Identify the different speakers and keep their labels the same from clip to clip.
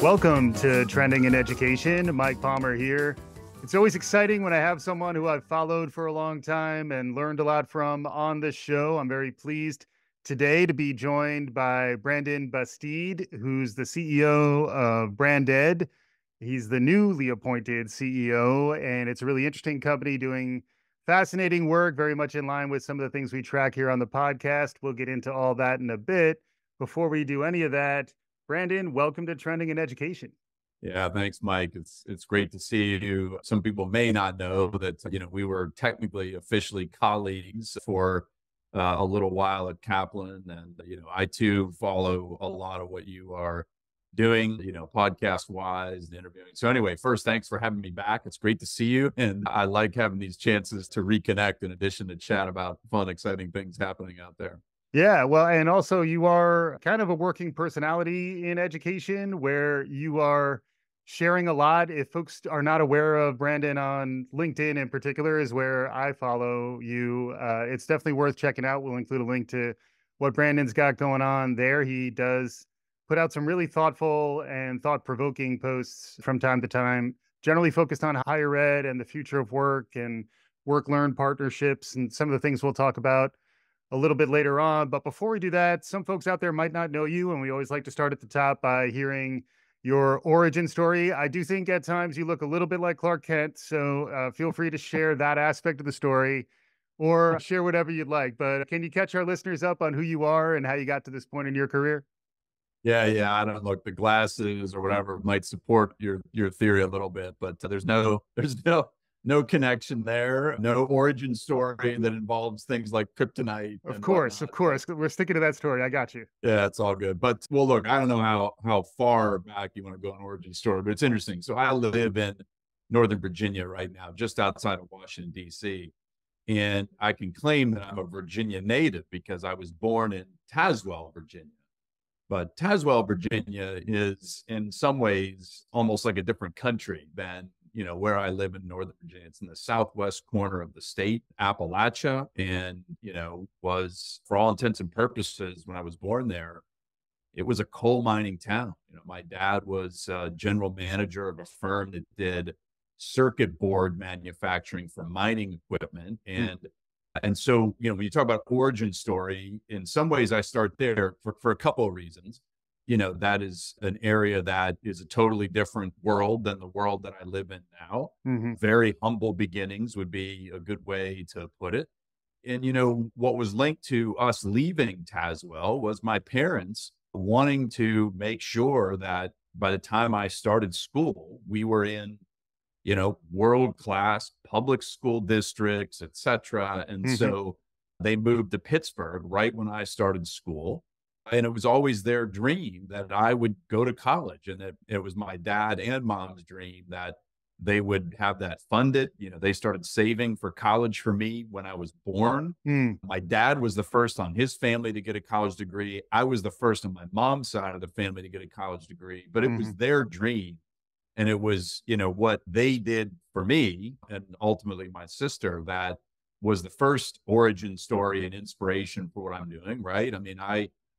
Speaker 1: Welcome to Trending in Education. Mike Palmer here. It's always exciting when I have someone who I've followed for a long time and learned a lot from on this show. I'm very pleased today to be joined by Brandon Busteed, who's the CEO of BrandEd. He's the newly appointed CEO, and it's a really interesting company doing fascinating work, very much in line with some of the things we track here on the podcast. We'll get into all that in a bit. Before we do any of that, Brandon, welcome to Trending in Education.
Speaker 2: Yeah, thanks, Mike. It's great to see you. Some people may not know that, we were technically officially colleagues for a little while at Kaplan. And, I too follow a lot of what you are doing, podcast wise and interviewing. So anyway, first, thanks for having me back. It's great to see you. And I like having these chances to reconnect in addition to chat about fun, exciting things happening out there.
Speaker 1: Yeah, well, and also you are kind of a working personality in education where you are sharing a lot. If folks are not aware of Brandon on LinkedIn in particular is where I follow you. It's definitely worth checking out. We'll include a link to what Brandon's got going on there. He does put out some really thoughtful and thought-provoking posts from time to time, generally focused on higher ed and the future of work and work-learn partnerships and some of the things we'll talk about a little bit later on. But before we do that, some folks out there might not know you, and we always like to start at the top by hearing your origin story. I do think at times you look a little bit like Clark Kent, so feel free to share that aspect of the story or share whatever you'd like. But can you catch our listeners up on who you are and how you got to this point in your career?
Speaker 2: Yeah. I don't look, the glasses or whatever might support your theory a little bit, but there's no connection there, no origin story that involves things like kryptonite.
Speaker 1: Of course. We're sticking to that story. I got you.
Speaker 2: Yeah, it's all good. But well, look, I don't know how far back you want to go on origin story, but it's interesting. So I live in Northern Virginia right now, just outside of Washington, D.C. And I can claim that I'm a Virginia native because I was born in Tazewell, Virginia. But Tazewell, Virginia is in some ways almost like a different country than, where I live in Northern Virginia. It's in the southwest corner of the state, Appalachia, and, was for all intents and purposes, when I was born there, it was a coal mining town. My dad was general manager of a firm that did circuit board manufacturing for mining equipment. And so, when you talk about origin story, in some ways I start there for a couple of reasons. That is an area that is a totally different world than the world that I live in now.
Speaker 1: Mm-hmm.
Speaker 2: Very humble beginnings would be a good way to put it. And, what was linked to us leaving Tazewell was my parents wanting to make sure that by the time I started school, we were in world-class public school districts, et cetera. And so they moved to Pittsburgh right when I started school. And it was always their dream that I would go to college. And it was my dad and mom's dream that they would have that funded. They started saving for college for me when I was born. My dad was the first on his family to get a college degree. I was the first on my mom's side of the family to get a college degree, but it was their dream. And it was, what they did for me and ultimately my sister, that was the first origin story and inspiration for what I'm doing, right? I mean,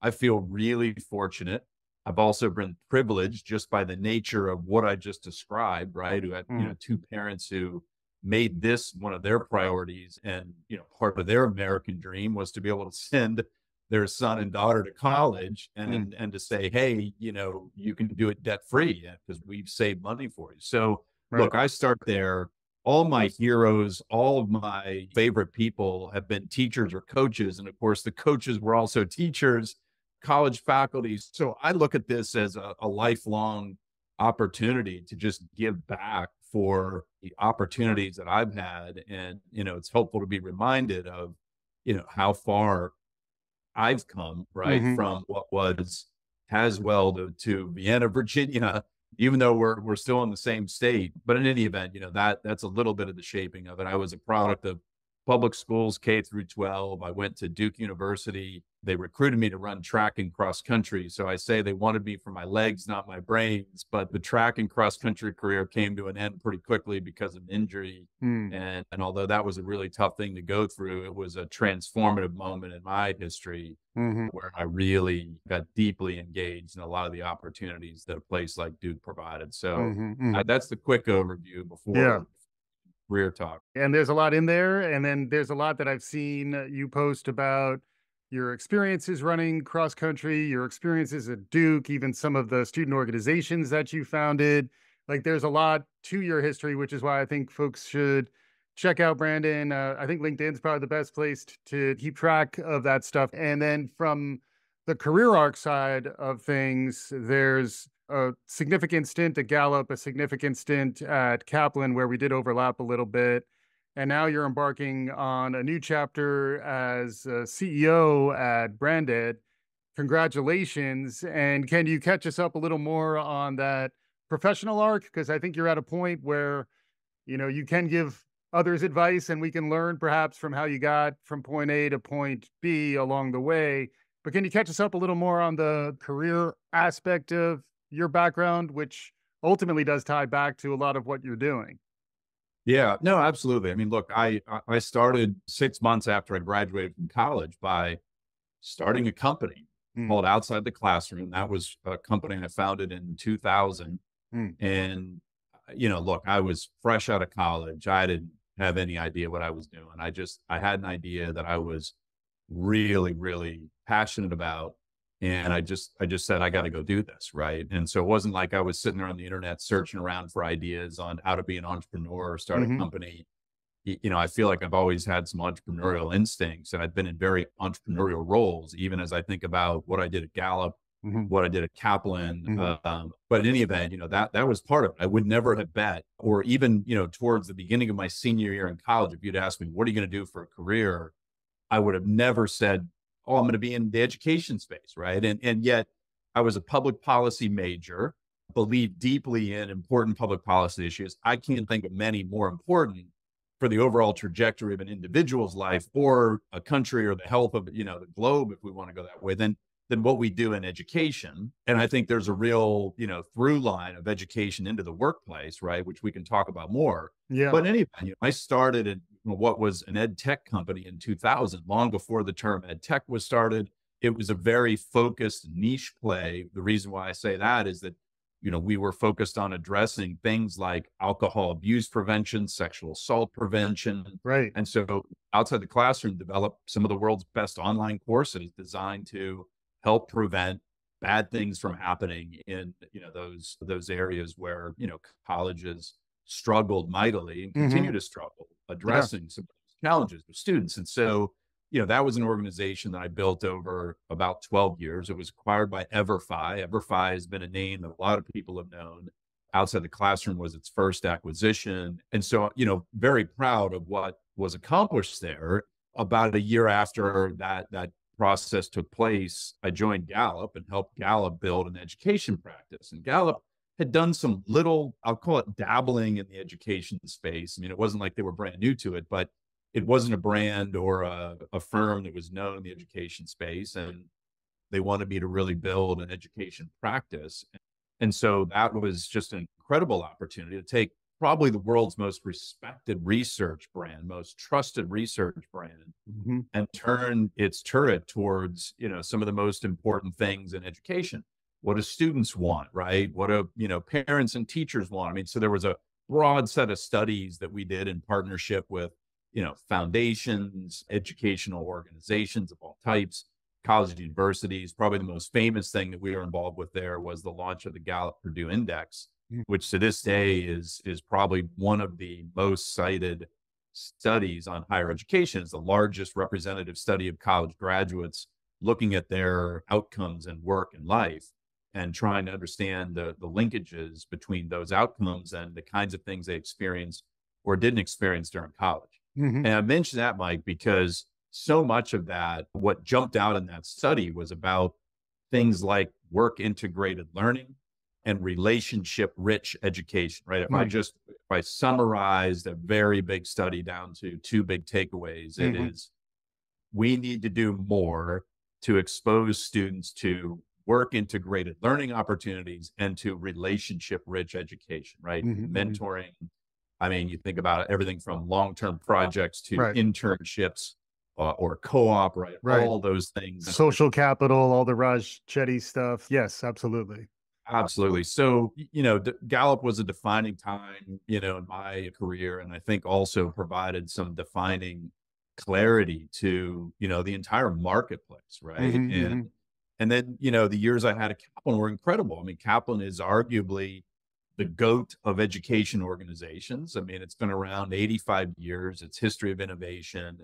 Speaker 2: I feel really fortunate. I've also been privileged just by the nature of what I just described, right? Who had, two parents who made this one of their priorities. And, part of their American dream was to be able to send their son and daughter to college and to say, hey, you can do it debt free because we've saved money for you. So look, I start there. All my heroes, all of my favorite people have been teachers or coaches. And of course, the coaches were also teachers, college faculty. So I look at this as a lifelong opportunity to just give back for the opportunities that I've had. And, it's helpful to be reminded of, how far I've come, right, from what was Tazewell to Vienna, Virginia, even though we're still in the same state. But in any event, that's a little bit of the shaping of it. I was a product of public schools, K through 12. I went to Duke University they recruited me to run track and cross country. So I say they wanted me for my legs, not my brains. But the track and cross country career came to an end pretty quickly because of injury.
Speaker 1: Mm.
Speaker 2: And although that was a really tough thing to go through, it was a transformative moment in my history
Speaker 1: Hmm.
Speaker 2: where I really got deeply engaged in a lot of the opportunities that a place like Duke provided. So
Speaker 1: Hmm. Hmm.
Speaker 2: that's the quick overview
Speaker 1: Yeah.
Speaker 2: before career talk.
Speaker 1: And there's a lot in there. And then there's a lot that I've seen you post about your experiences running cross country, your experiences at Duke, even some of the student organizations that you founded. Like there's a lot to your history, which is why I think folks should check out Brandon. I think LinkedIn's probably the best place to keep track of that stuff. And then from the career arc side of things, there's a significant stint at Gallup, a significant stint at Kaplan, where we did overlap a little bit. And now you're embarking on a new chapter as a CEO at BrandEd. Congratulations. And can you catch us up a little more on that professional arc? Because I think you're at a point where, you can give others advice and we can learn perhaps from how you got from point A to point B along the way. But can you catch us up a little more on the career aspect of your background, which ultimately does tie back to a lot of what you're doing?
Speaker 2: Yeah, no, absolutely. I mean, look, I started 6 months after I graduated from college by starting a company
Speaker 1: Mm,
Speaker 2: called Outside the Classroom. That was a company I founded in 2000.
Speaker 1: mm,
Speaker 2: And, look, I was fresh out of college. I didn't have any idea what I was doing. I had an idea that I was really, really passionate about. And I just said, I got to go do this. Right. And so it wasn't like I was sitting there on the internet searching around for ideas on how to be an entrepreneur or start a
Speaker 1: mhm,
Speaker 2: company. I feel like I've always had some entrepreneurial instincts and I've been in very entrepreneurial roles, even as I think about what I did at Gallup,
Speaker 1: mhm,
Speaker 2: what I did at Kaplan.
Speaker 1: mhm.
Speaker 2: But in any event, that was part of it. I would never have bet, or even, towards the beginning of my senior year in college, if you'd asked me, what are you going to do for a career? I would have never said, oh, I'm going to be in the education space. Right. And yet I was a public policy major, believed deeply in important public policy issues. I can't think of many more important for the overall trajectory of an individual's life or a country or the health of, the globe, if we want to go that way, than what we do in education. And I think there's a real, through line of education into the workplace, right, which we can talk about more.
Speaker 1: Yeah.
Speaker 2: But anyway, I started at what was an ed tech company in 2000, long before the term ed tech was started. It was a very focused niche play. The reason why I say that is that, we were focused on addressing things like alcohol abuse prevention, sexual assault prevention.
Speaker 1: Right.
Speaker 2: And so Outside the Classroom developed some of the world's best online courses designed to help prevent bad things from happening in, those areas where, colleges struggled mightily and
Speaker 1: Hmm.
Speaker 2: continue to struggle
Speaker 1: Yeah.
Speaker 2: addressing some challenges with students. And so, that was an organization that I built over about 12 years. It was acquired by EverFi. EverFi has been a name that a lot of people have known. Outside the Classroom was its first acquisition. And so, very proud of what was accomplished there. About a year after that process took place, I joined Gallup and helped Gallup build an education practice. And Gallup had done some little, I'll call it dabbling in the education space. I mean, it wasn't like they were brand new to it, but it wasn't a brand or a firm that was known in the education space. And they wanted me to really build an education practice. And so that was just an incredible opportunity to take probably the world's most respected research brand, most trusted research brand,
Speaker 1: Hmm.
Speaker 2: and turn its turret towards, some of the most important things in education. What do students want, right? What do, parents and teachers want? I mean, so there was a broad set of studies that we did in partnership with, foundations, educational organizations of all types, colleges, universities. Probably the most famous thing that we were involved with there was the launch of the Gallup Purdue Index, which to this day is probably one of the most cited studies on higher education. It's the largest representative study of college graduates looking at their outcomes in work and life and trying to understand the linkages between those outcomes and the kinds of things they experienced or didn't experience during college.
Speaker 1: Hmm.
Speaker 2: And I mentioned that, Mike, because so much of that, what jumped out in that study was about things like work integrated learning and relationship rich education, right? If I summarized a very big study down to two big takeaways, it
Speaker 1: Hmm.
Speaker 2: is we need to do more to expose students to work integrated learning opportunities and to relationship rich education, right? Mentoring. I mean, you think about everything from long-term projects to
Speaker 1: Right.
Speaker 2: internships or co-op, right?
Speaker 1: Right.
Speaker 2: All those things.
Speaker 1: Social capital, all the Raj Chetty stuff. Yes, absolutely.
Speaker 2: Absolutely. So, you know, Gallup was a defining time, you know, in my career, and I think also provided some defining clarity to, you know, the entire marketplace, right? And then, you know, the years I had at Kaplan were incredible. I mean, Kaplan is arguably the GOAT of education organizations. I mean, it's been around 85 years, its history of innovation,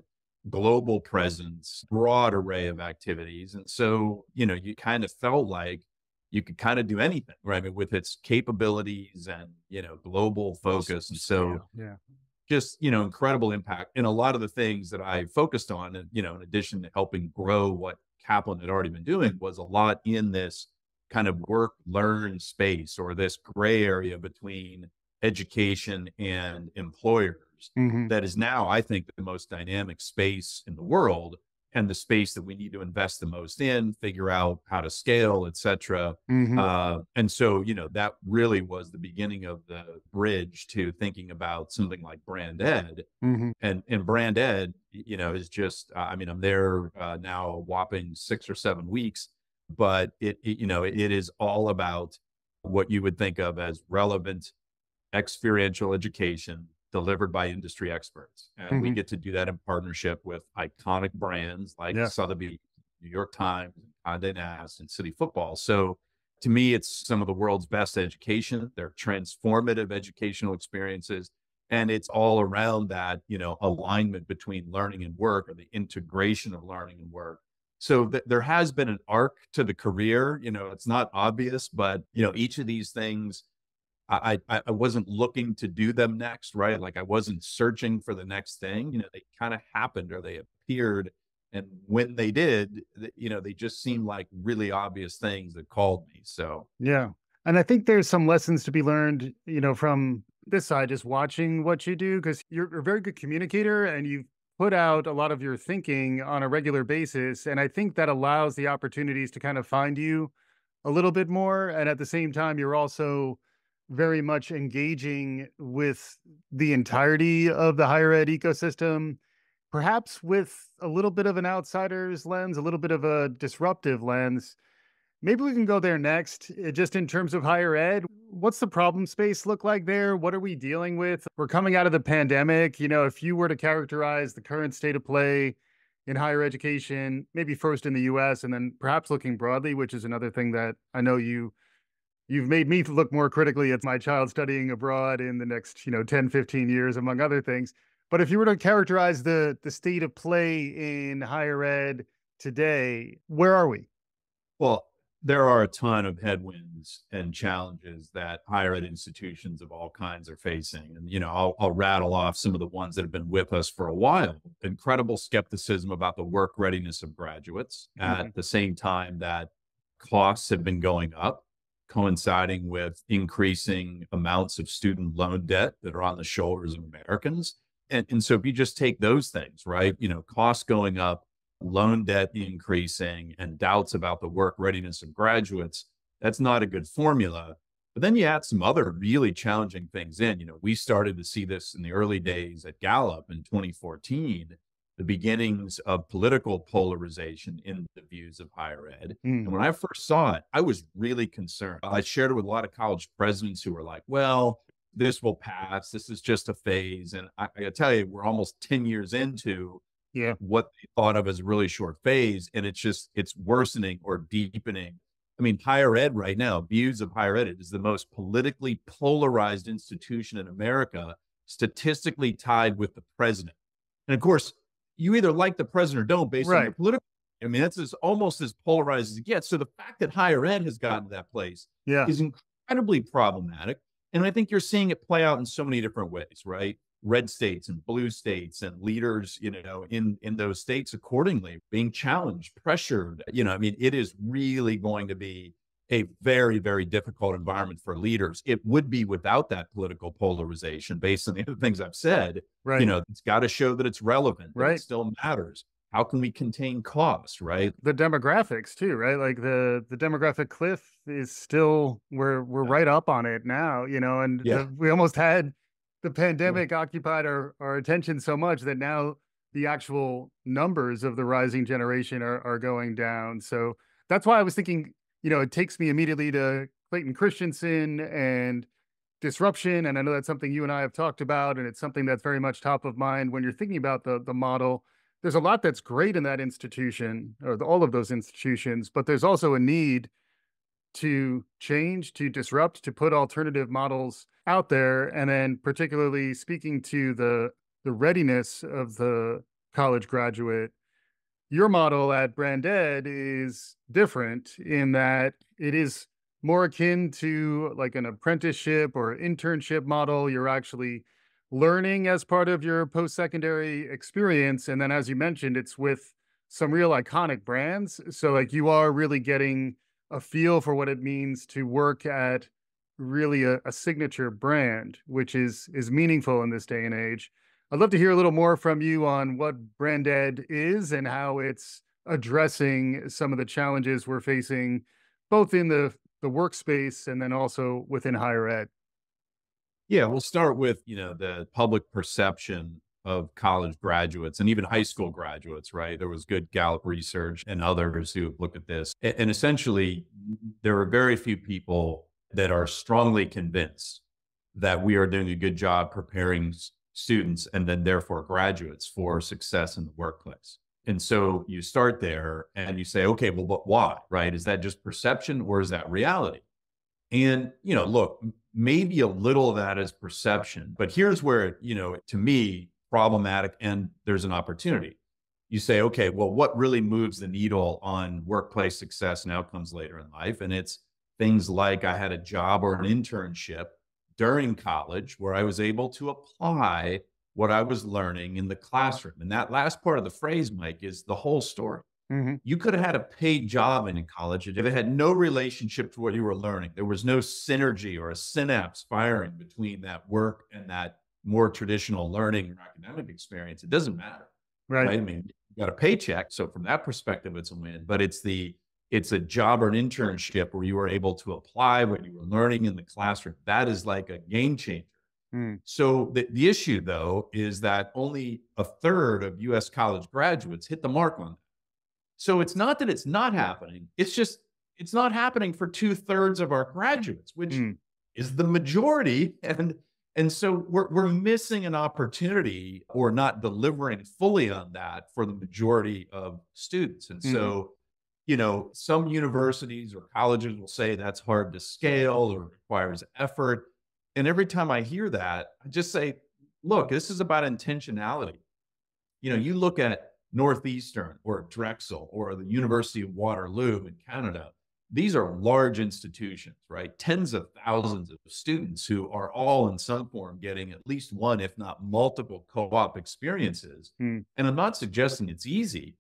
Speaker 2: global presence, broad array of activities. And so, you know, you kind of felt like you could kind of do anything, right? I mean, with its capabilities and, you know, global focus. And so
Speaker 1: yeah.
Speaker 2: just, you know, incredible impact. And a lot of the things that I focused on, and, you know, in addition to helping grow what Kaplan had already been doing, was a lot in this kind of work learn space, or this gray area between education and employers that is now, I think, the most dynamic space in the world, and the space that we need to invest the most in, figure out how to scale, et cetera. And so, you know, that really was the beginning of the bridge to thinking about something like BrandEd. And BrandEd, you know, is just, I mean, I'm there now a whopping 6 or 7 weeks, but you know, it is all about what you would think of as relevant experiential education delivered by industry experts. And we get to do that in partnership with iconic brands like Sotheby, New York Times, Condé Nast, and City Football. So to me, it's some of the world's best education. They're transformative educational experiences. And it's all around that, you know, alignment between learning and work, or the integration of learning and work. So there has been an arc to the career. You know, it's not obvious, but, you know, each of these things, I wasn't looking to do them next, right? Like, I wasn't searching for the next thing. You know, they kind of happened, or they appeared. And when they did, you know, they just seemed like really obvious things that called me. So,
Speaker 1: yeah. And I think there's some lessons to be learned, you know, from this side, just watching what you do, because you're a very good communicator and you've put out a lot of your thinking on a regular basis. And I think that allows the opportunities to kind of find you a little bit more. And at the same time, you're also very much engaging with the entirety of the higher ed ecosystem, perhaps with a little bit of an outsider's lens, a little bit of a disruptive lens. Maybe we can go there next. Just in terms of higher ed, what's the problem space look like there? What are we dealing with? We're coming out of the pandemic. You know, if you were to characterize the current state of play in higher education, maybe first in the US and then perhaps looking broadly, which is another thing that I know you've made me look more critically at my child studying abroad in the next, you know, 10, 15 years, among other things. But if you were to characterize the state of play in higher ed today, where are we?
Speaker 2: well, there are a ton of headwinds and challenges that higher ed institutions of all kinds are facing. And, you know, I'll rattle off some of the ones that have been with us for a while. Incredible skepticism about the work readiness of graduates at the same time that costs have been going up, coinciding with increasing amounts of student loan debt that are on the shoulders of Americans. And so if you just take those things, right, you know, costs going up, loan debt increasing, and doubts about the work readiness of graduates, that's not a good formula. But then you add some other really challenging things in. You know, we started to see this in the early days at Gallup in 2014, the beginnings of political polarization in the views of higher ed. And when I first saw it, I was really concerned. I shared it with a lot of college presidents who were like, well, this will pass. This is just a phase. And I gotta tell you, we're almost 10 years into what they thought of as a really short phase. And it's worsening or deepening. I mean, higher ed right now, views of higher ed is the most politically polarized institution in America, statistically tied with the president. And of course, you either like the president or don't based on your political. I mean, that's almost as polarized as it gets. So the fact that higher ed has gotten to that place is incredibly problematic. And I think you're seeing it play out in so many different ways, right? Red states and blue states, and leaders, you know, in those states accordingly being challenged, pressured. You know, I mean, it is really going to be a very, very difficult environment for leaders. It would be without that political polarization based on the other things I've said. You know, it's got to show that it's relevant, that it still matters. How can we contain costs, right?
Speaker 1: The demographics too, right? Like the demographic cliff is still we're
Speaker 2: Yeah.
Speaker 1: right up on it now, and
Speaker 2: Yeah.
Speaker 1: we almost had the
Speaker 2: Yeah.
Speaker 1: pandemic occupied our attention so much that now the actual numbers of the rising generation are going down. So that's why I was thinking, it takes me immediately to Clayton Christensen and disruption. And I know that's something you and I have talked about, and it's something that's very much top of mind when you're thinking about the model. There's a lot that's great in that institution, or all of those institutions, but there's also a need to change, to disrupt, to put alternative models out there. And then particularly speaking to the readiness of the college graduate, your model at BrandEd is different in that it is more akin to like an apprenticeship or internship model. You're actually learning as part of your post-secondary experience. And then, as you mentioned, it's with some real iconic brands. So, like, you are really getting a feel for what it means to work at really a signature brand, which is meaningful in this day and age. I'd love to hear a little more from you on what BrandEd is and how it's addressing some of the challenges we're facing, both in the workspace and then also within higher ed.
Speaker 2: Yeah, we'll start with, the public perception of college graduates and even high school graduates, right? There was good Gallup research and others who looked at this. And essentially, there are very few people that are strongly convinced that we are doing a good job preparing students and then therefore graduates for success in the workplace. And so you start there and you say, okay, well, but why, right? Is that just perception or is that reality? And, look, maybe a little of that is perception, but here's where, to me, problematic and there's an opportunity. You say, okay, well, what really moves the needle on workplace success and outcomes later in life? And it's things like I had a job or an internship during college where I was able to apply what I was learning in the classroom. And that last part of the phrase, Mike, is the whole story.
Speaker 1: Mhm.
Speaker 2: You could have had a paid job in college if it had no relationship to what you were learning. There was no synergy or a synapse firing between that work and that more traditional learning or academic experience. It doesn't matter,
Speaker 1: Right.
Speaker 2: right? I mean, you got a paycheck, so from that perspective, it's a win. But it's a job or an internship where you were able to apply what you were learning in the classroom. That is like a game changer.
Speaker 1: Mm.
Speaker 2: So the issue, though, is that only a third of U.S. college graduates hit the mark on that. So it's not that it's not happening. It's just, it's not happening for 2/3 of our graduates, which
Speaker 1: Mm.
Speaker 2: is the majority. And so we're missing an opportunity or not delivering fully on that for the majority of students. And
Speaker 1: Mhm.
Speaker 2: so, some universities or colleges will say that's hard to scale or requires effort. And every time I hear that, I just say, look, this is about intentionality. You look at Northeastern or Drexel or the University of Waterloo in Canada, these are large institutions, right? Tens of thousands of students who are all in some form getting at least one, if not multiple co op experiences.
Speaker 1: Mm.
Speaker 2: And I'm not suggesting it's easy,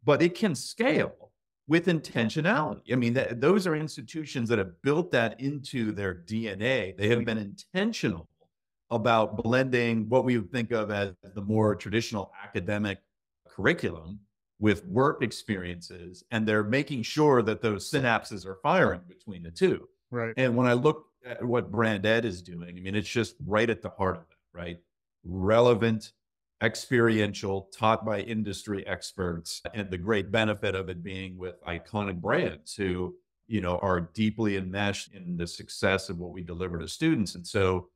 Speaker 2: but it can scale with intentionality. I mean, those are institutions that have built that into their DNA. They have been intentional about blending what we would think of as the more traditional academic curriculum with work experiences, and they're making sure that those synapses are firing between the two.
Speaker 1: Right.
Speaker 2: And when I look at what BrandEd is doing, I mean, it's just right at the heart of it, right? Relevant, experiential, taught by industry experts, and the great benefit of it being with iconic brands who, are deeply enmeshed in the success of what we deliver to students. And so,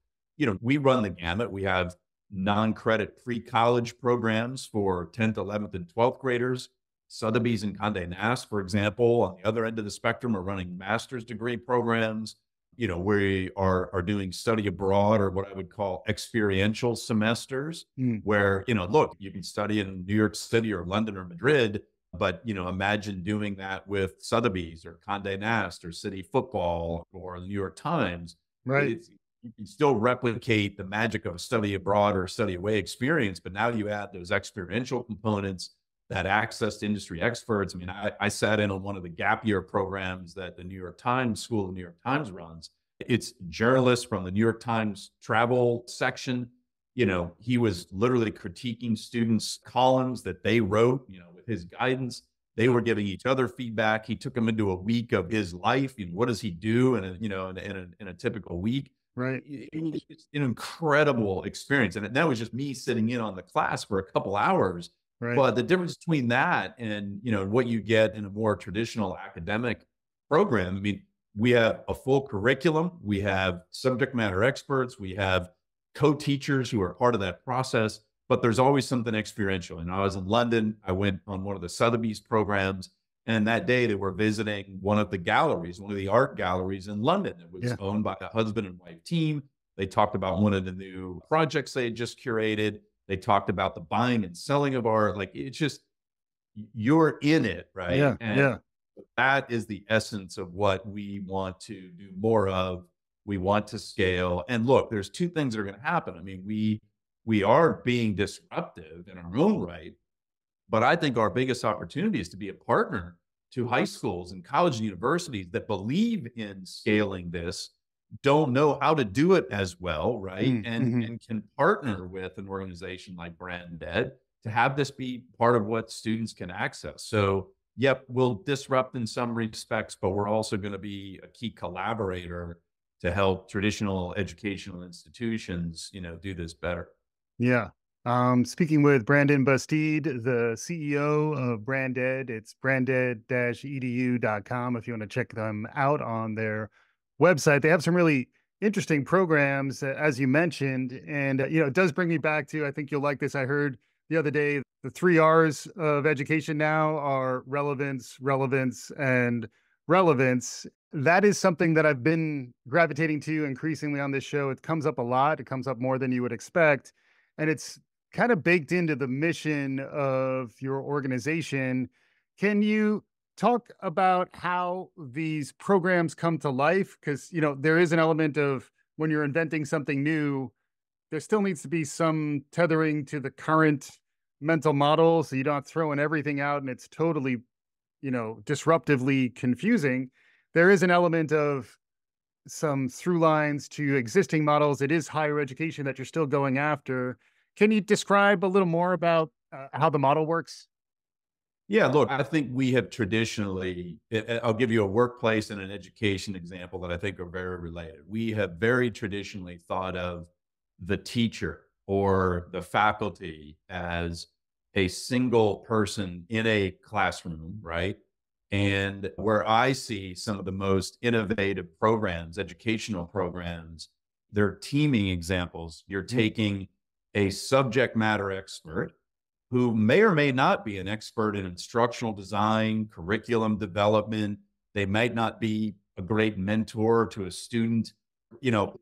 Speaker 2: we run the gamut. We have non-credit pre-college programs for 10th, 11th, and 12th graders. Sotheby's and Condé Nast, for example, on the other end of the spectrum, are running master's degree programs. We are doing study abroad, or what I would call experiential semesters,
Speaker 1: Mm.
Speaker 2: where, look, you can study in New York City or London or Madrid, but, imagine doing that with Sotheby's or Condé Nast or City Football or the New York Times.
Speaker 1: Right.
Speaker 2: You can still replicate the magic of a study abroad or study away experience, but now you add those experiential components, that access to industry experts. I mean, I sat in on one of the gap year programs that the New York Times School of New York Times runs. It's journalists from the New York Times travel section he was literally critiquing students' columns that they wrote, with his guidance. They were giving each other feedback. He took them into a week of his life. What does he do in a typical week?
Speaker 1: Right.
Speaker 2: It's an incredible experience. And that was just me sitting in on the class for a couple hours.
Speaker 1: Right.
Speaker 2: But the difference between that and, what you get in a more traditional academic program, I mean, we have a full curriculum. We have subject matter experts. We have co-teachers who are part of that process, but there's always something experiential. And I was in London. I went on one of the Sotheby's programs. And that day they were visiting one of the galleries, one of the art galleries in London. It was owned by a husband and wife team. They talked about one of the new projects they had just curated. They talked about the buying and selling of art. Like, it's just, you're in it, right?
Speaker 1: Yeah.
Speaker 2: And that is the essence of what we want to do more of. We want to scale. And look, there's two things that are going to happen. I mean, we are being disruptive in our own right, but I think our biggest opportunity is to be a partner to high schools and college and universities that believe in scaling this, don't know how to do it as well, right? And can partner with an organization like BrandEd to have this be part of what students can access. So, yep, we'll disrupt in some respects, but we're also going to be a key collaborator to help traditional educational institutions, do this better.
Speaker 1: Yeah. Speaking with Brandon Busteed, the CEO of BrandEd. It's branded-edu.com if you want to check them out on their website. They have some really interesting programs, as you mentioned. And, it does bring me back to, I think you'll like this. I heard the other day, the 3 R's of education now are relevance, relevance, and relevance. That is something that I've been gravitating to increasingly on this show. It comes up a lot. It comes up more than you would expect. And it's kind of baked into the mission of your organization. Can you talk about how these programs come to life? Because, there is an element of when you're inventing something new, there still needs to be some tethering to the current mental model. So you don't throw in everything out and it's totally, disruptively confusing. There is an element of some through lines to existing models. It is higher education that you're still going after. Can you describe a little more about how the model works?
Speaker 2: Yeah, look, I think we have traditionally, I'll give you a workplace and an education example that I think are very related. We have very traditionally thought of the teacher or the faculty as a single person in a classroom, right? And where I see some of the most innovative programs, educational programs, they're teaming examples. You're taking a subject matter expert who may or may not be an expert in instructional design, curriculum development. They might not be a great mentor to a student.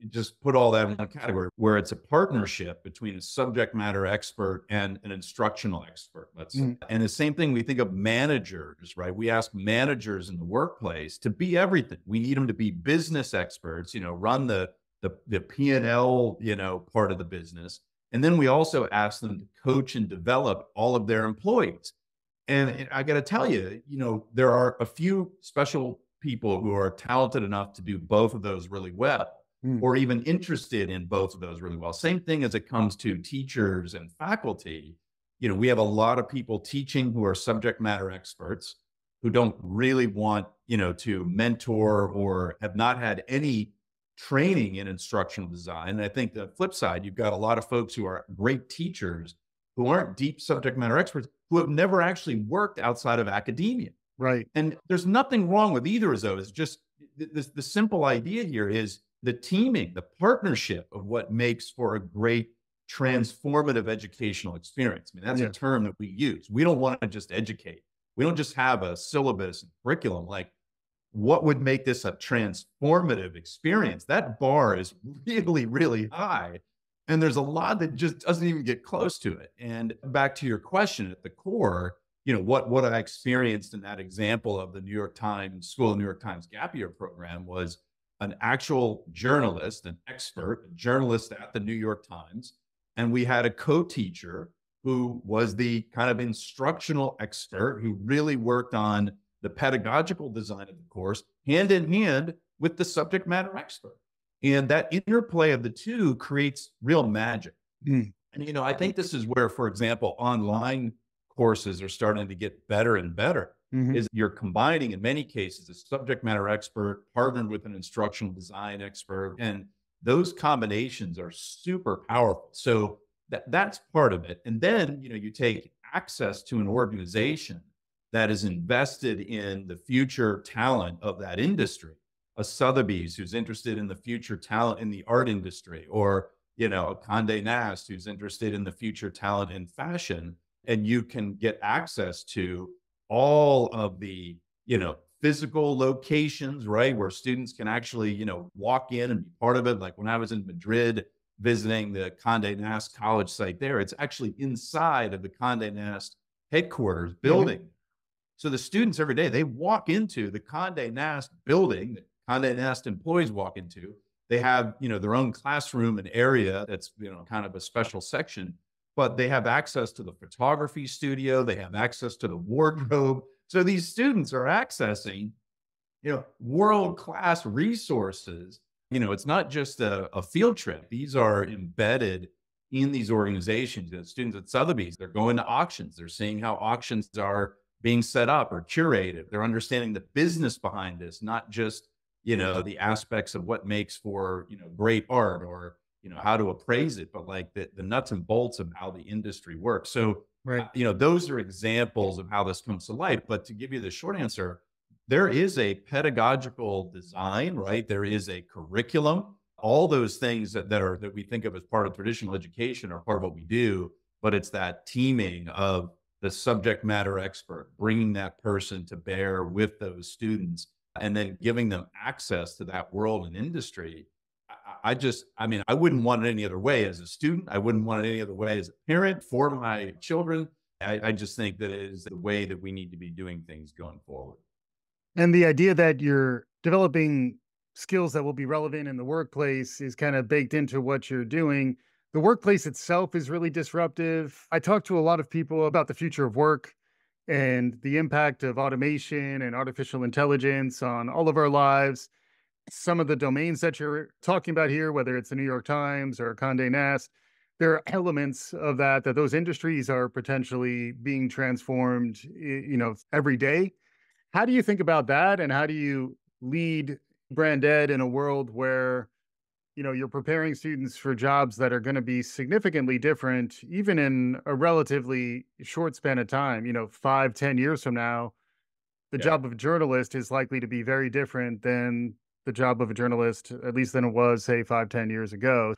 Speaker 2: Just put all that in one category where it's a partnership between a subject matter expert and an instructional expert. And the same thing, we think of managers, right? We ask managers in the workplace to be everything. We need them to be business experts, run the P&L, part of the business. And then we also ask them to coach and develop all of their employees. And I got to tell you, there are a few special people who are talented enough to do both of those really well, or even interested in both of those really well. Same thing as it comes to teachers and faculty. We have a lot of people teaching who are subject matter experts who don't really want, to mentor or have not had any training in instructional design. And I think the flip side, you've got a lot of folks who are great teachers who aren't deep subject matter experts, who have never actually worked outside of academia.
Speaker 1: Right.
Speaker 2: And there's nothing wrong with either of those. Just the simple idea here is the teaming, the partnership of what makes for a great transformative educational experience. I mean, that's a term that we use. We don't want to just educate. We don't just have a syllabus and curriculum. Like, what would make this a transformative experience? That bar is really, really high. And there's a lot that just doesn't even get close to it. And back to your question, at the core, what I experienced in that example of the New York Times School of New York Times Gap Year program was an actual journalist, an expert, a journalist at the New York Times. And we had a co-teacher who was the kind of instructional expert who really worked on the pedagogical design of the course, hand in hand with the subject matter expert. And that interplay of the two creates real magic.
Speaker 1: Mm.
Speaker 2: And, I think this is where, for example, online courses are starting to get better and better,
Speaker 1: Hmm.
Speaker 2: is you're combining, in many cases, a subject matter expert partnered with an instructional design expert. And those combinations are super powerful. So that's part of it. And then, you take access to an organization that is invested in the future talent of that industry, a Sotheby's who's interested in the future talent in the art industry, or a Condé Nast who's interested in the future talent in fashion, and you can get access to all of the, physical locations, right? Where students can actually, walk in and be part of it. Like when I was in Madrid visiting the Condé Nast college site there, it's actually inside of the Condé Nast headquarters
Speaker 1: Hmm.
Speaker 2: building. So the students every day, they walk into the Condé Nast building that Condé Nast employees walk into. They have, their own classroom and area that's, kind of a special section, but they have access to the photography studio. They have access to the wardrobe. So these students are accessing, world-class resources. It's not just a field trip. These are embedded in these organizations. The students at Sotheby's, they're going to auctions. They're seeing how auctions are being set up or curated. They're understanding the business behind this, not just, the aspects of what makes for, great art, or, how to appraise it, but like the nuts and bolts of how the industry works. So,
Speaker 1: Right.
Speaker 2: those are examples of how this comes to life. But to give you the short answer, there is a pedagogical design, right? There is a curriculum. All those things that we think of as part of traditional education are part of what we do, but it's that teaming of the subject matter expert, bringing that person to bear with those students, and then giving them access to that world and industry. I wouldn't want it any other way as a student. I wouldn't want it any other way as a parent for my children. I just think that it is the way that we need to be doing things going forward.
Speaker 1: And the idea that you're developing skills that will be relevant in the workplace is kind of baked into what you're doing. The workplace itself is really disruptive. I talk to a lot of people about the future of work and the impact of automation and artificial intelligence on all of our lives. Some of the domains that you're talking about here, whether it's the New York Times or Condé Nast, there are elements of that those industries are potentially being transformed, every day. How do you think about that? And how do you lead BrandEd in a world where, you're preparing students for jobs that are going to be significantly different, even in a relatively short span of time, 5, 10 years from now, the
Speaker 2: Yeah.
Speaker 1: job of a journalist is likely to be very different than the job of a journalist, at least than it was, say, 5, 10 years ago.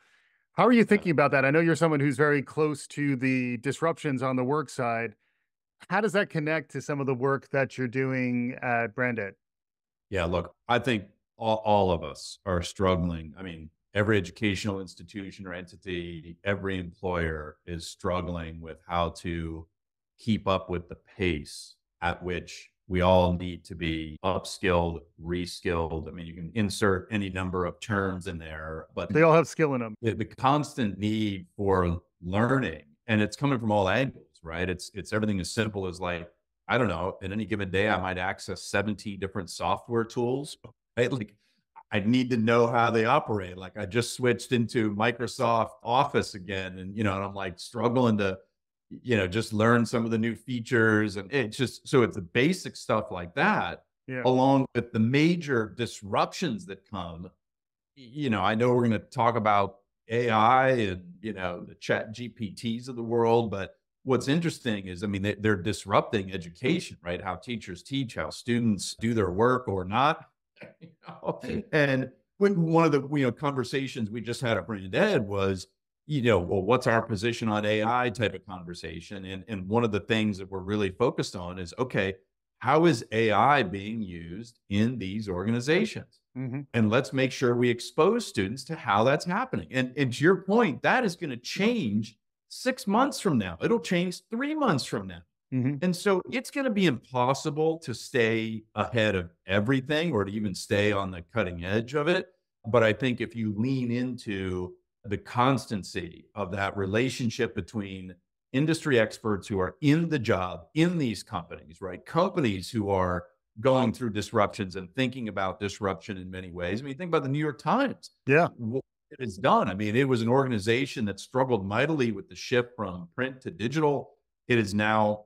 Speaker 1: How are you thinking about that? I know you're someone who's very close to the disruptions on the work side. How does that connect to some of the work that you're doing at BrandEd?
Speaker 2: Yeah, look, I think all of us are struggling. I mean, every educational institution or entity, every employer is struggling with how to keep up with the pace at which we all need to be upskilled, reskilled. I mean, you can insert any number of terms in there, but
Speaker 1: They all have skill in them.
Speaker 2: the constant need for learning, and it's coming from all angles, right? It's everything as simple as, like, I don't know, in any given day I might access 70 different software tools, right? Like, I need to know how they operate. Like, I just switched into Microsoft Office again, and and I'm like struggling to just learn some of the new features, and it's just, so it's the basic stuff like that,
Speaker 1: Yeah.
Speaker 2: along with the major disruptions that come. I know we're going to talk about AI and, the chat GPTs of the world, but what's interesting is, I mean, they're disrupting education, right? How teachers teach, how students do their work or not. And one of the, conversations we just had at BrandEd was, well, what's our position on AI type of conversation? And one of the things that we're really focused on is, okay, how is AI being used in these organizations?
Speaker 1: Hmm.
Speaker 2: And let's make sure we expose students to how that's happening. And to your point, that is going to change 6 months from now. It'll change 3 months from now.
Speaker 1: Hmm.
Speaker 2: And so it's going to be impossible to stay ahead of everything or to even stay on the cutting edge of it. But I think if you lean into the constancy of that relationship between industry experts who are in the job in these companies, right? Companies who are going through disruptions and thinking about disruption in many ways. I mean, think about the New York Times.
Speaker 1: Yeah.
Speaker 2: it is done. I mean, it was an organization that struggled mightily with the shift from print to digital. It is now,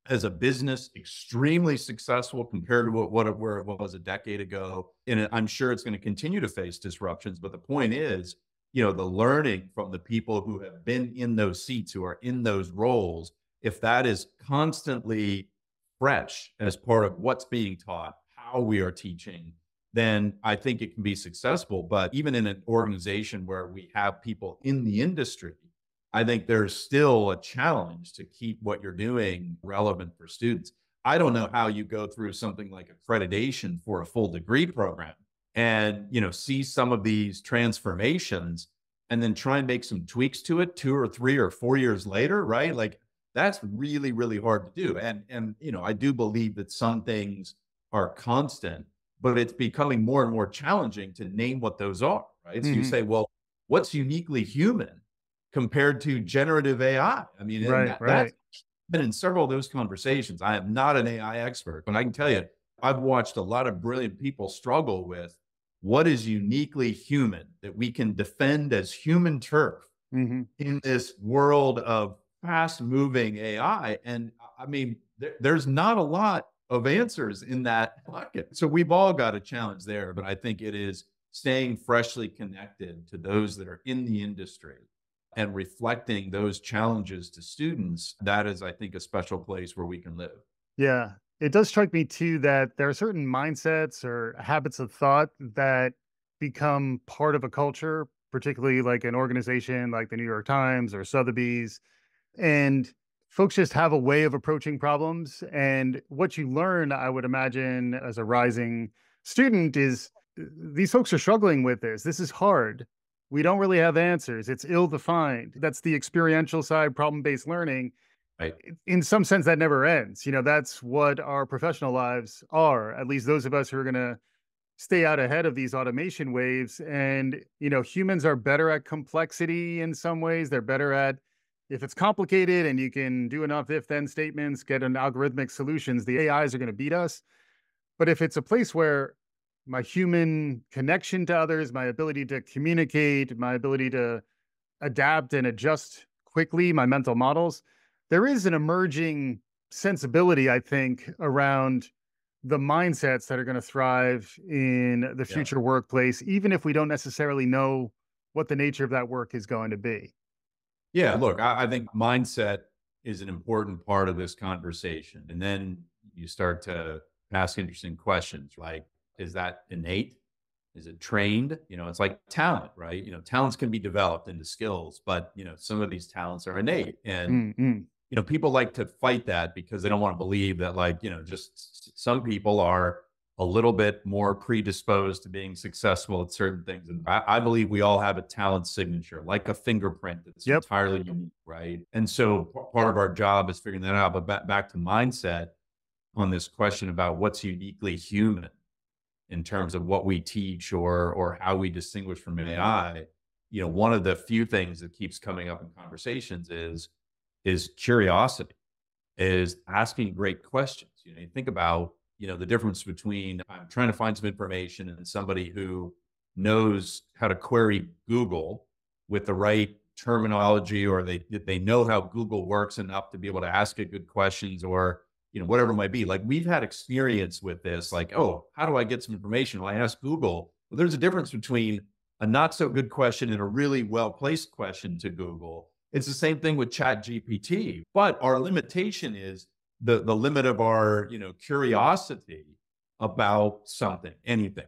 Speaker 2: as a business, extremely successful compared to where it was a decade ago. And I'm sure it's going to continue to face disruptions. But the point is, the learning from the people who have been in those seats, who are in those roles, if that is constantly fresh as part of what's being taught, how we are teaching, then I think it can be successful. But even in an organization where we have people in the industry, I think there's still a challenge to keep what you're doing relevant for students. I don't know how you go through something like accreditation for a full degree program and, see some of these transformations and then try and make some tweaks to it 2 or 3 or 4 years later, right? Like that's really, really hard to do. And, I do believe that some things are constant, but it's becoming more and more challenging to name what those are, right? So you say, well, what's uniquely human compared to generative AI? I mean, and
Speaker 1: Right,
Speaker 2: that's
Speaker 1: right.
Speaker 2: been in several of those conversations. I am not an AI expert, but I can tell you, I've watched a lot of brilliant people struggle with what is uniquely human that we can defend as human turf
Speaker 1: Hmm.
Speaker 2: in this world of fast moving AI. And I mean, there's not a lot of answers in that bucket. So we've all got a challenge there, but I think it is staying freshly connected to those that are in the industry and reflecting those challenges to students. That is, I think, a special place where we can live.
Speaker 1: Yeah. It does strike me too that there are certain mindsets or habits of thought that become part of a culture, particularly like an organization like the New York Times or Sotheby's. And folks just have a way of approaching problems. And what you learn, I would imagine, as a rising student is these folks are struggling with this. This is hard. We don't really have answers. It's ill defined. That's the experiential side, problem based learning.
Speaker 2: Right.
Speaker 1: In some sense, that never ends. That's what our professional lives are, at least those of us who are going to stay out ahead of these automation waves. And, humans are better at complexity in some ways. They're better at if it's complicated and you can do enough if then statements, get an algorithmic solutions, the AIs are going to beat us. But if it's a place where my human connection to others, my ability to communicate, my ability to adapt and adjust quickly, my mental models, there is an emerging sensibility, I think, around the mindsets that are going to thrive in the
Speaker 2: Yeah.
Speaker 1: future workplace, even if we don't necessarily know what the nature of that work is going to be.
Speaker 2: Yeah. Look, I think mindset is an important part of this conversation. And then you start to ask interesting questions like, is that innate? Is it trained? It's like talent, right? Talents can be developed into skills, but some of these talents are innate. And
Speaker 1: Mm-mm.
Speaker 2: people like to fight that because they don't want to believe that, like, just some people are a little bit more predisposed to being successful at certain things. And I believe we all have a talent signature, like a fingerprint that's
Speaker 1: Yep.
Speaker 2: entirely unique, right? And so part of our job is figuring that out. But back to mindset on this question about what's uniquely human in terms of what we teach or how we distinguish from AI, one of the few things that keeps coming up in conversations is curiosity, is asking great questions. You think about, the difference between I'm trying to find some information and somebody who knows how to query Google with the right terminology, or they know how Google works enough to be able to ask it good questions, or whatever it might be. Like we've had experience with this, like, oh, how do I get some information? Well, I ask Google. Well, there's a difference between a not so good question and a really well-placed question to Google. It's the same thing with Chat GPT, but our limitation is the limit of our, curiosity about something, anything.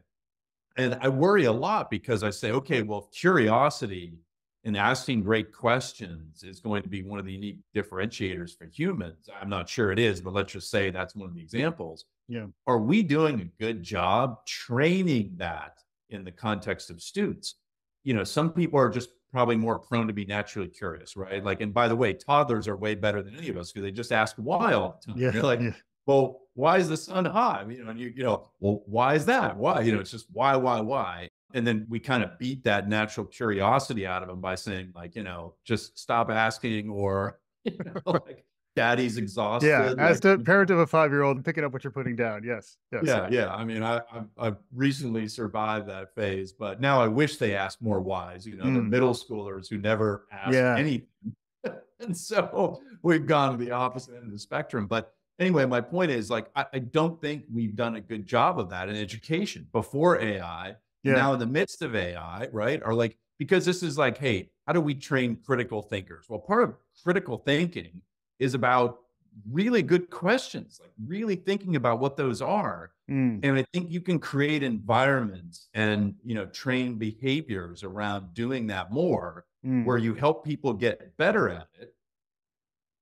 Speaker 2: And I worry a lot because I say, okay, well, curiosity and asking great questions is going to be one of the unique differentiators for humans. I'm not sure it is, but let's just say that's one of the examples.
Speaker 1: Yeah.
Speaker 2: Are we doing a good job training that in the context of students? Some people are just probably more prone to be naturally curious, right? Like, and by the way, toddlers are way better than any of us because they just ask why all the time.
Speaker 1: Yeah.
Speaker 2: You're like,
Speaker 1: Yeah.
Speaker 2: well, why is the sun hot? And well, why is that? Why? It's just why? And then we kind of beat that natural curiosity out of them by saying, like, just stop asking, or, like, daddy's
Speaker 1: Yeah,
Speaker 2: exhausted.
Speaker 1: as
Speaker 2: Like,
Speaker 1: the parent of a 5-year-old, picking up what you're putting down. Yes, yes.
Speaker 2: yeah, yeah. I mean, I've recently survived that phase, but now I wish they asked more whys. You know, they're
Speaker 1: Mm,
Speaker 2: middle schoolers who never ask
Speaker 1: yeah,
Speaker 2: anything. And so we've gone to the opposite end of the spectrum. But anyway, my point is like, I don't think we've done a good job of that in education before AI and
Speaker 1: yeah.
Speaker 2: now in the midst of AI, right? Are like, because this is like, hey, how do we train critical thinkers? Well, part of critical thinking is about really good questions, like really thinking about what those are.
Speaker 1: Mm,
Speaker 2: And I think you can create environments and, train behaviors around doing that more,
Speaker 1: mm.
Speaker 2: where you help people get better at it,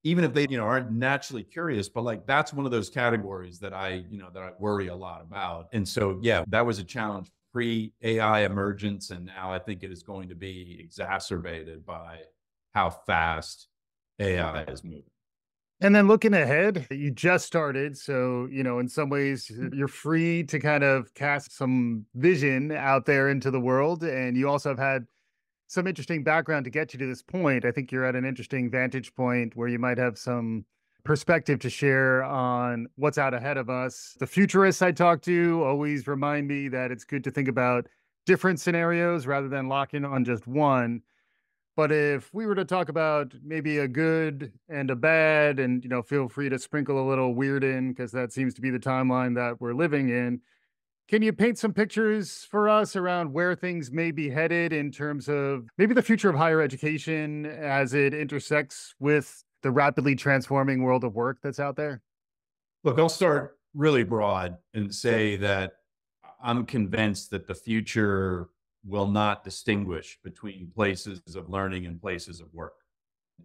Speaker 2: even if they, aren't naturally curious. But like, that's one of those categories that I worry a lot about. And so, yeah, that was a challenge pre AI emergence. And now I think it is going to be exacerbated by how fast AI is moving.
Speaker 1: And then looking ahead, you just started. So, in some ways, you're free to kind of cast some vision out there into the world. And you also have had some interesting background to get you to this point. I think you're at an interesting vantage point where you might have some perspective to share on what's out ahead of us. The futurists I talk to always remind me that it's good to think about different scenarios rather than lock in on just one. But if we were to talk about maybe a good and a bad, and feel free to sprinkle a little weird in because that seems to be the timeline that we're living in. Can you paint some pictures for us around where things may be headed in terms of maybe the future of higher education as it intersects with the rapidly transforming world of work that's out there?
Speaker 2: Look, I'll start really broad and say that I'm convinced that the future will not distinguish between places of learning and places of work.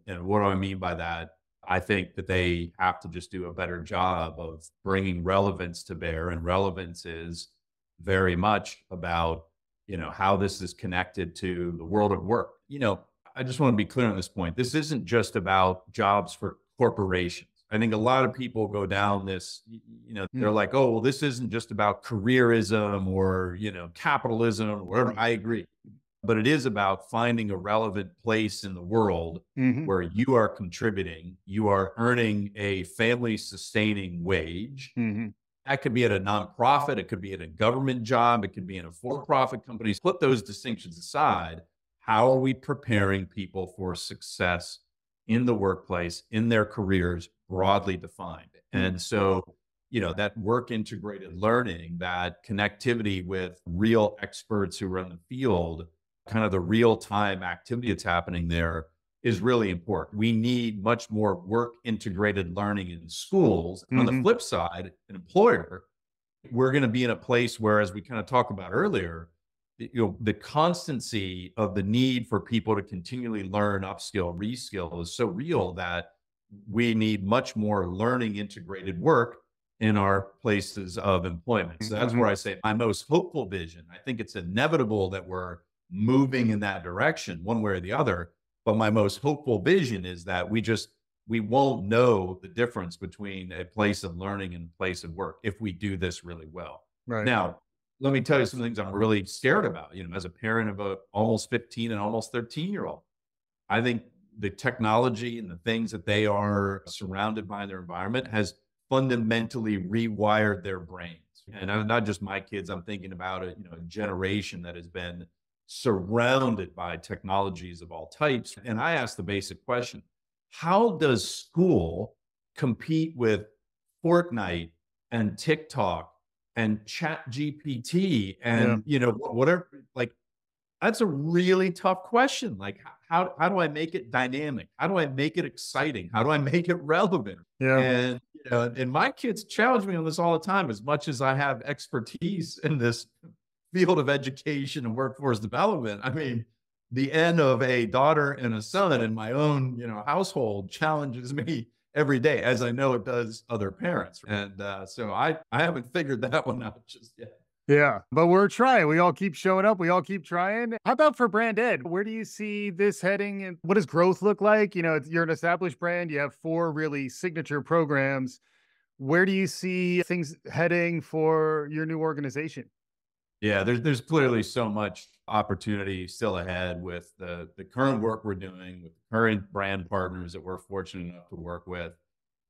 Speaker 2: And what do I mean by that? I think that they have to just do a better job of bringing relevance to bear. And relevance is very much about, how this is connected to the world of work. I just want to be clear on this point. This isn't just about jobs for corporations. I think a lot of people go down this, they're
Speaker 1: Mm,
Speaker 2: like, oh, well, this isn't just about careerism or, capitalism or whatever. I agree. But it is about finding a relevant place in the world
Speaker 1: hmm
Speaker 2: where you are contributing, you are earning a family sustaining wage.
Speaker 1: hmm
Speaker 2: That could be at a nonprofit, it could be at a government job, it could be in a for profit company. Put those distinctions aside. How are we preparing people for success in the workplace, in their careers, broadly defined? And so, that work integrated learning, that connectivity with real experts who are in the field, kind of the real time activity that's happening there is really important. We need much more work integrated learning in schools. And on the
Speaker 1: hmm
Speaker 2: flip side, an employer, we're going to be in a place where, as we kind of talked about earlier, the constancy of the need for people to continually learn, upskill, reskill is so real that we need much more learning integrated work in our places of employment. So that's
Speaker 1: hmm
Speaker 2: where I say my most hopeful vision. I think it's inevitable that we're moving in that direction one way or the other. But my most hopeful vision is that we won't know the difference between a place of learning and a place of work if we do this really well.
Speaker 1: Right.
Speaker 2: Now, let me tell you some things I'm really scared about, as a parent of a almost 15 and almost 13-year-old. I think the technology and the things that they are surrounded by in their environment has fundamentally rewired their brains. And not just my kids, I'm thinking about a generation that has been surrounded by technologies of all types. And I ask the basic question, how does school compete with Fortnite and TikTok and Chat GPT
Speaker 1: Yeah.
Speaker 2: and whatever? Like, that's a really tough question. Like, how do I make it dynamic? How do I make it exciting? How do I make it relevant?
Speaker 1: Yeah.
Speaker 2: And and my kids challenge me on this all the time. As much as I have expertise in this field of education and workforce development, I mean, the end of a daughter and a son in my own household challenges me every day, as I know it does other parents. And so I haven't figured that one out just yet.
Speaker 1: Yeah, but we're trying. We all keep showing up. We all keep trying. How about for BrandEd? Where do you see this heading and what does growth look like? You're an established brand. You have four really signature programs. Where do you see things heading for your new organization?
Speaker 2: Yeah, there's clearly so much opportunity still ahead with the current work we're doing with current brand partners that we're fortunate enough to work with.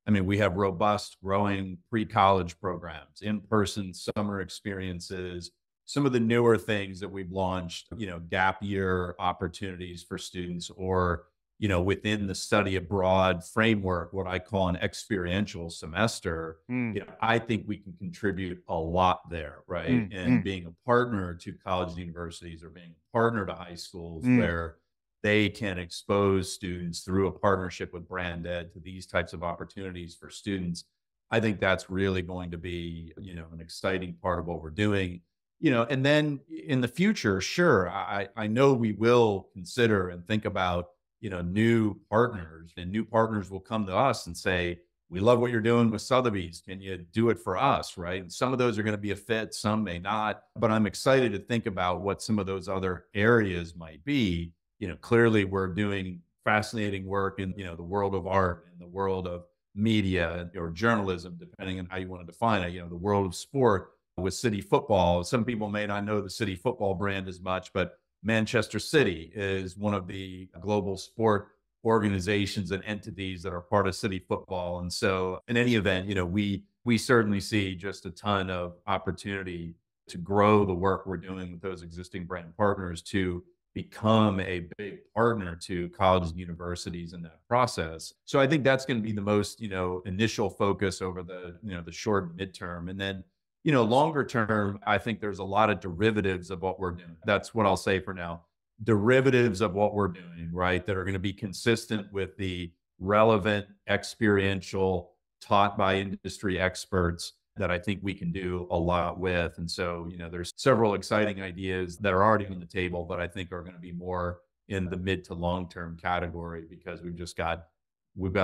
Speaker 2: I mean, we have robust, growing pre-college programs, in-person summer experiences, some of the newer things that we've launched, gap year opportunities for students, or, within the study abroad framework, what I call an experiential semester.
Speaker 1: Mm,
Speaker 2: I think we can contribute a lot there, right?
Speaker 1: mm,
Speaker 2: And
Speaker 1: mm,
Speaker 2: being a partner to colleges and universities, or being a partner to high schools
Speaker 1: mm.
Speaker 2: where they can expose students through a partnership with BrandEd to these types of opportunities for students. I think that's really going to be, an exciting part of what we're doing. And then in the future, sure, I know we will consider and think about, new partners, and new partners will come to us and say, we love what you're doing with Sotheby's. Can you do it for us? Right. And some of those are going to be a fit, some may not, but I'm excited to think about what some of those other areas might be. Clearly we're doing fascinating work in, the world of art, in the world of media or journalism, depending on how you want to define it, the world of sport with City Football. Some people may not know the City Football brand as much, but Manchester City is one of the global sport organizations and entities that are part of City Football. And so in any event, we certainly see just a ton of opportunity to grow the work we're doing with those existing brand partners to become a big partner to colleges and universities in that process. So I think that's going to be the most, initial focus over the short and midterm. And then, longer term, I think there's a lot of derivatives of what we're doing. That's what I'll say for now. Derivatives of what we're doing, right? That are going to be consistent with the relevant, experiential, taught by industry experts that I think we can do a lot with. And so, there's several exciting ideas that are already on the table, but I think are going to be more in the mid to long-term category, because we've got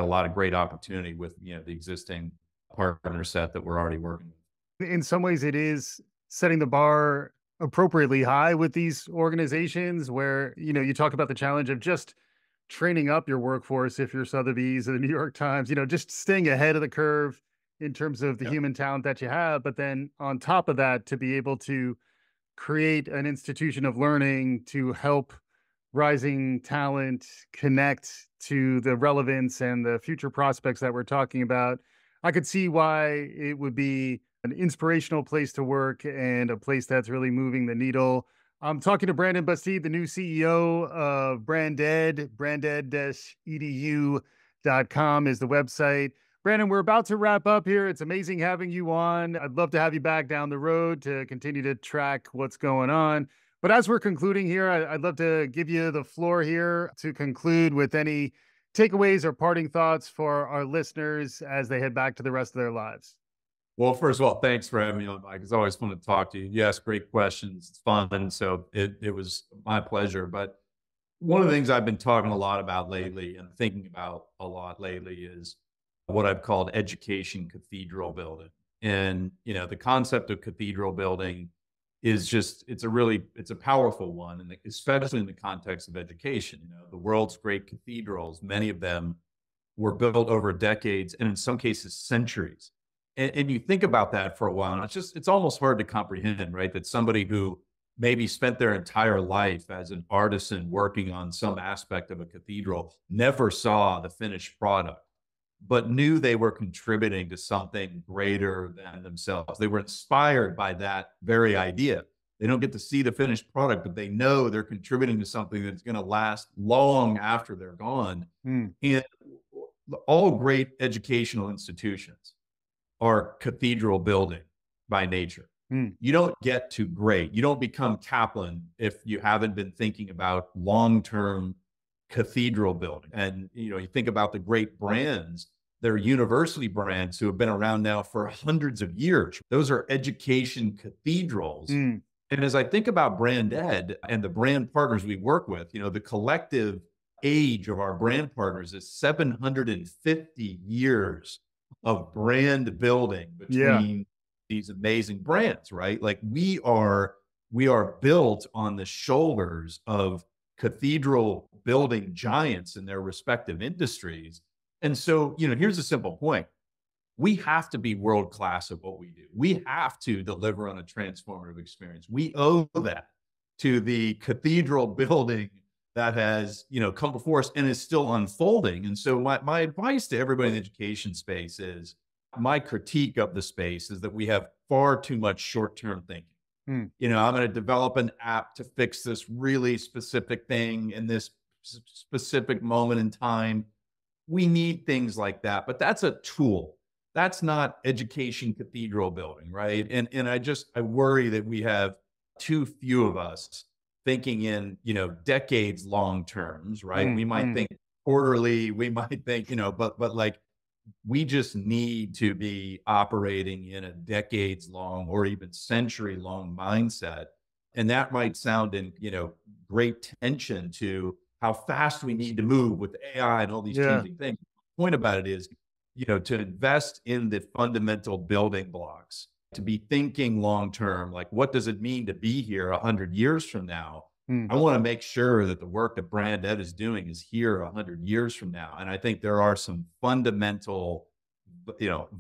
Speaker 2: a lot of great opportunity with, the existing partner set that we're already working with.
Speaker 1: In some ways, it is setting the bar appropriately high with these organizations where, you talk about the challenge of just training up your workforce if you're Sotheby's or the New York Times, just staying ahead of the curve in terms of the
Speaker 2: Yep.
Speaker 1: human talent that you have. But then on top of that, to be able to create an institution of learning to help rising talent connect to the relevance and the future prospects that we're talking about. I could see why it would be an inspirational place to work and a place that's really moving the needle. I'm talking to Brandon Busteed, the new CEO of BrandEd. BrandEd-edu.com is the website. Brandon, we're about to wrap up here. It's amazing having you on. I'd love to have you back down the road to continue to track what's going on. But as we're concluding here, I'd love to give you the floor here to conclude with any takeaways or parting thoughts for our listeners as they head back to the rest of their lives.
Speaker 2: Well, first of all, thanks for having me on, Mike. It's always fun to talk to you. You ask great questions. It's fun. So it was my pleasure. But one of the things I've been talking a lot about lately and thinking about a lot lately is what I've called education cathedral building. And, the concept of cathedral building is just, it's a powerful one. And especially in the context of education, the world's great cathedrals, many of them were built over decades and in some cases centuries. And you think about that for a while, and it's almost hard to comprehend, right? That somebody who maybe spent their entire life as an artisan working on some aspect of a cathedral never saw the finished product, but knew they were contributing to something greater than themselves. They were inspired by that very idea. They don't get to see the finished product, but they know they're contributing to something that's going to last long after they're gone.
Speaker 1: Mm,
Speaker 2: And all great educational institutions are cathedral building by nature.
Speaker 1: mm,
Speaker 2: You don't get to great. You don't become Kaplan if you haven't been thinking about long-term cathedral building. And, you think about the great brands, they're university brands who have been around now for hundreds of years. Those are education cathedrals.
Speaker 1: mm.
Speaker 2: And as I think about BrandEd and the brand partners we work with, the collective age of our brand partners is 750 years of brand building
Speaker 1: Yeah.
Speaker 2: between these amazing brands, right? Like we are built on the shoulders of cathedral building giants in their respective industries. And so, here's a simple point. We have to be world class at what we do. We have to deliver on a transformative experience. We owe that to the cathedral building that has, come before us and is still unfolding. And so my advice to everybody in the education space is, my critique of the space is that we have far too much short-term thinking.
Speaker 1: Hmm.
Speaker 2: I'm going to develop an app to fix this really specific thing in this specific moment in time. We need things like that, but that's a tool. That's not education cathedral building, right? And I worry that we have too few of us thinking in, decades long terms, right? We might think quarterly, we might think, but like, we just need to be operating in a decades long or even century long mindset. And that might sound in, great tension to how fast we need to move with AI and all these
Speaker 1: Yeah.
Speaker 2: changing things. The point about it is, to invest in the fundamental building blocks, to be thinking long term, like, what does it mean to be here 100 years from now?
Speaker 1: Hmm.
Speaker 2: I want to make sure that the work that BrandEd is doing is here 100 years from now. And I think there are some fundamental,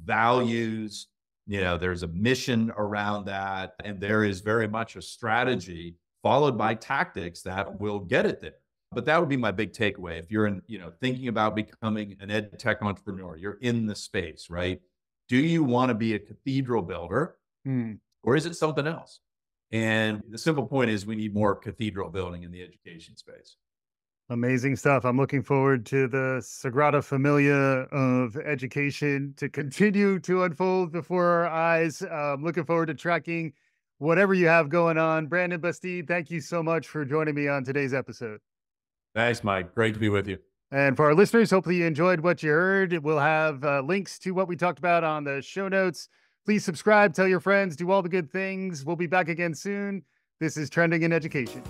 Speaker 2: values, there's a mission around that. And there is very much a strategy followed by tactics that will get it there. But that would be my big takeaway. If you're thinking about becoming an ed tech entrepreneur, you're in the space, right? Do you want to be a cathedral builder, or is it something else? And the simple point is, we need more cathedral building in the education space.
Speaker 1: Amazing stuff. I'm looking forward to the Sagrada Familia of education to continue to unfold before our eyes. Looking forward to tracking whatever you have going on. Brandon Busteed, thank you so much for joining me on today's episode.
Speaker 2: Thanks, Mike. Great to be with you.
Speaker 1: And for our listeners, hopefully you enjoyed what you heard. We'll have links to what we talked about on the show notes. Please subscribe, tell your friends, do all the good things. We'll be back again soon. This is Trending in Education.